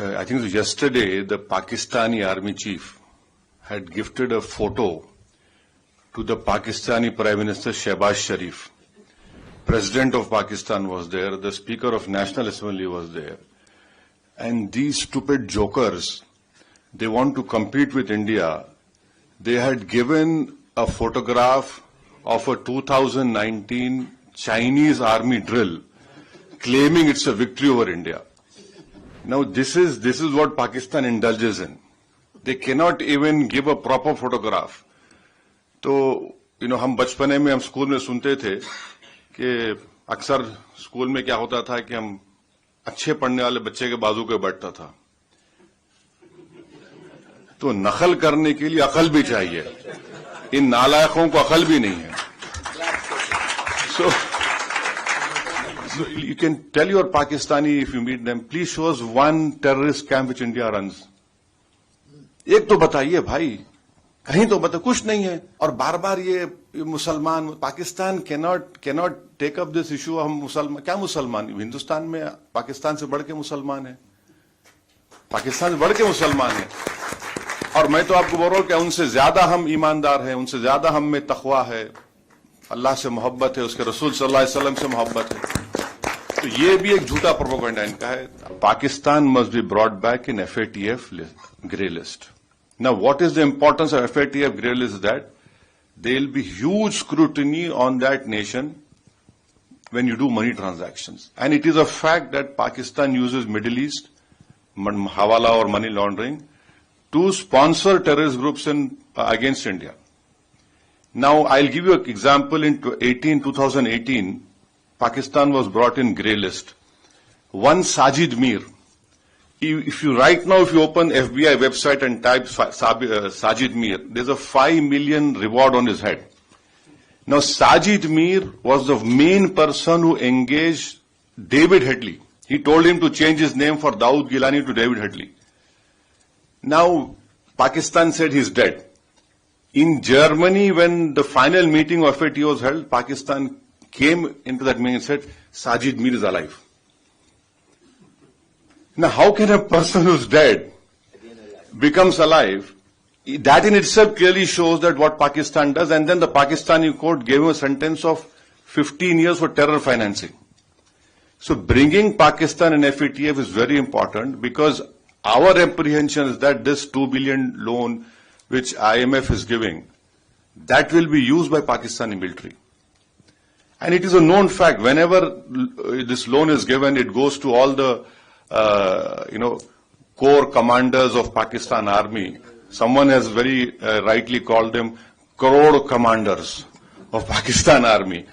I think it was yesterday, the Pakistani army chief had gifted a photo to the Pakistani Prime Minister Shehbaz Sharif. President of Pakistan was there, the Speaker of National Assembly was there. And these stupid jokers, they want to compete with India. They had given a photograph of a 2019 Chinese army drill, claiming it's a victory over India. Now this is what Pakistan indulges in. They cannot even give a proper photograph. तो हम बचपने में हम school में सुनते थे कि अक्सर स्कूल में क्या होता था कि हम अच्छे पढ़ने वाले बच्चे के बाजू पे बैठता था. तो नकल करने के लिए अकल भी चाहिए. इन नालायकों को अकल भी नहीं है. So you can tell your Pakistani if you meet them, please show us one terrorist camp which India runs. एक तो बताइए भाई, कहीं तो बताइए. कुछ नहीं है. और बार बार ये मुसलमान, Pakistan cannot take up this issue. हम मुसलमान, क्या मुसलमान? हिंदुस्तान में पाकिस्तान से बढ़ के मुसलमान है. पाकिस्तान से बढ़ के मुसलमान है. और मैं तो आपको बोल रहा हूं कि उनसे ज्यादा हम ईमानदार हैं, उनसे ज्यादा हम में तकवा है, अल्लाह से मोहब्बत है, उसके रसूल सल्लल्लाहु अलैहि वसल्लम से मोहब्बत है. तो ये भी एक झूठा प्रोपेगेंडा इनका है. Pakistan must be brought back in FATF grey list. Now, what is the importance of FATF grey list? Is that there will be huge scrutiny on that nation when you do money transactions. And it is a fact that Pakistan uses Middle East, hawala or money laundering, to sponsor terrorist groups against India. Now, I'll give you an example. In 2018, Pakistan was brought in grey list. One Sajid Mir. If you open FBI website and type Sajid Mir, there's a 5 million reward on his head. Now, Sajid Mir was the main person who engaged David Headley. He told him to change his name for Dawood Gilani to David Headley. Now, Pakistan said he's dead. In Germany, when the final meeting of FATF was held, Pakistan came into that meeting and said, Sajid Mir is alive. Now, how can a person who's dead becomes alive? That in itself clearly shows that what Pakistan does, and then the Pakistani court gave him a sentence of 15 years for terror financing. So bringing Pakistan in FATF is very important, because our apprehension is that this 2 billion loan which IMF is giving, that will be used by Pakistani military. And it is a known fact, whenever this loan is given, it goes to all the core commanders of Pakistan army. Someone has very rightly called them crore commanders of Pakistan army.